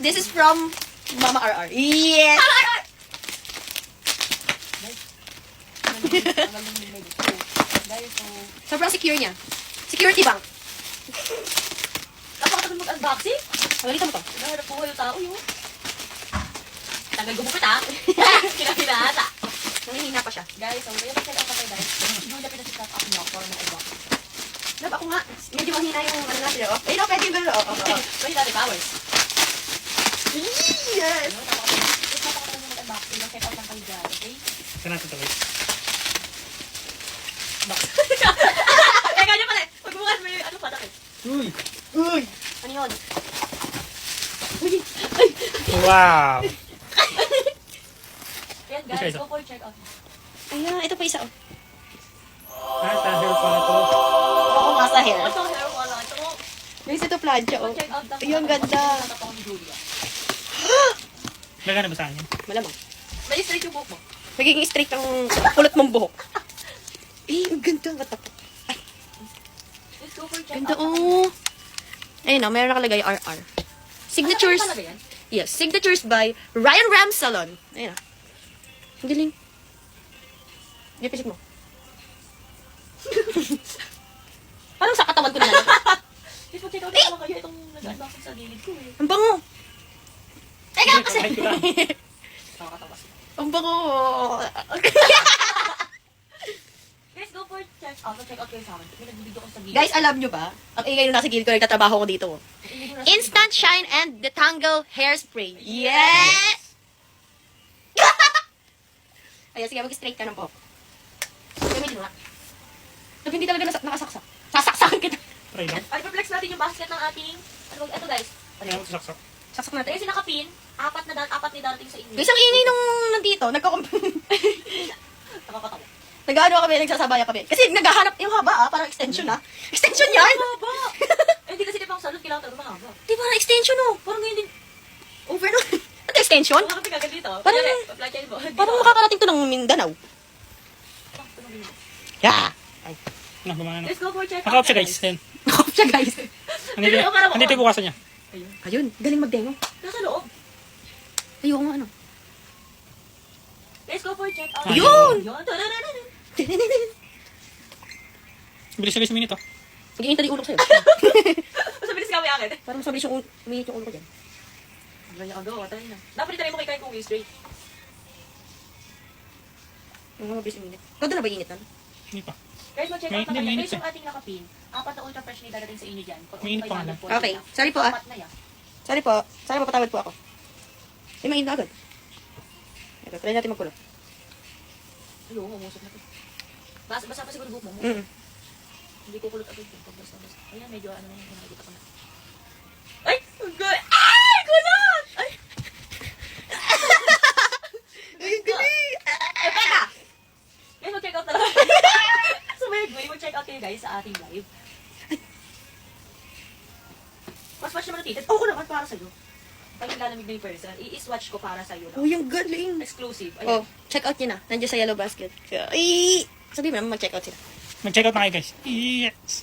This is from Mama RR. Yes! RR! Sobrang secure niya. Security bank. Napakatagal mag-unboxing. Pagalitan mo to. Naharap po kayo tao yun. Tagal gumupit ha. Kinapinata. Nangihina pa siya. Guys, so may check out pa kayo guys. Doon na pinag-set up niyo para mag-unbox. Lab, ako nga. Medyo mahina yung ano natin. Oh. Ayun, pwede yung gano'n. May dati powers. Yes! Napakatagal yung mag-unboxing. Check out lang kayo dyan, okay? Saan natin ito guys? Eh, ganyan pala. Pagbukas mo yung ano pa takit. Uy! Uy! Ano yun? Wow! Ayan guys, go for check out. Ayan, ito pa isa. Sa hair pala to. Oo nga sa hair. Ito, hair wala. Ito mo. Guys, ito plancha. Oh. Check out lang. Ayun, ganda. Tatapang ni Julia. Lagyan na ba saan yun? Malamang. May straight yung buhok mo. Magiging straight ang kulot mong buhok. Eh, ang ganda. Let's go for check Ganda, out. oh. Ayun na, mayroon nakalagay RR. Signatures. Ano talaga yan? Yes, signatures by Ryan Ram Salon. Ayun na. Ang galing. Ipisik mo. Parang sa katawan ko na lang. Please mag-check out lang kayo itong nag-unboxing sa gilid ko eh. Ang bango. Teka kasi. Kahit ko lang. Nakakatawa sila. Ang bango. Guys, go for check out. Check out kayo sa akin. May nag-video ko sa gilid. Guys, alam nyo ba? Ang ingay nung nasa gilid ko, nagtatrabaho ko dito. Instant Shine and Detangle Hairspray. Yes! Ayan, sige, mag-straight ka ng buhok. Gamitin mo nga. Pag hindi talaga nakasaksak. Sasaksakan kita. Try lang. Ay, pa-flex natin yung basket ng ating... Ano ito guys? Kaya ako saksak. Saksak natin. Kasi nakapin, apat ni darating sa inyo. Guys, ang ingay nung nandito, Nakakatawa. nag-ano kami, nagsasabaya kami. Kasi naghahanap yung haba parang extension Extension yan! Haba! Eh, hindi kasi di pang salon, kailangan talaga mahaba. Di parang extension Parang ngayon din. Over no? Ano extension? Bakit kagad dito? Parang- Apply kayo mo. Parang makakarating to ng Mindanao. Yeah! Ay, Nah, gumana na. Let's go for check out. Naka-off siya guys. Then, nakop siya guys. andito yung bukasan niya. Ayun, galing magdemo. Nasa loob. Ayoko nga ano. Let's go for check out. Ayun! Yun. Tadadadadad. Bilis na bilis minute oh. Mag-iinta yung ulo ko sa'yo. Mas mabilis ka may akin. Parang mas mabilis yung umiinit yung ulo ko dyan. Ganyan ka gawa. Tayo na. Dapat itanay mo kay Kai kung yung straight. Yung mabilis yung umiinit. Todo na ba init nun? Hindi pa. Guys, mag-check out na kayo. Mainit Guys, yung ating nakapin, apat na ultra fresh na dadating sa inyo dyan. Mainit pa nga lang. Okay, sorry po ah. Apat na yan. Sorry po. Sorry po, patawad po ako. Ay, mainit na agad. Ito, try natin magkulot. Ayun, umusok na to. Basa pa siguro buhok mo. Mm. Hindi ko kulot agad yun. Basta. Ayan, medyo ano na yun. Nakikita ko na. Ay! Ang good! Ay! Kulot! Ay! Ay, galing! Ay, teka! Guys, mag-check out na lang. So, mag-check out kayo guys sa ating live. Mas watch naman natin. Oo naman, para sa'yo. Pag nilalamig na yung person, i-swatch ko para sa'yo lang. Uy, ang galing! Exclusive. Oh, Ayan. check out nyo na. Nandiyan sa yellow basket. Ay! Sabihin mo naman mag-check out sila. Mag-check out na kayo guys. Yes!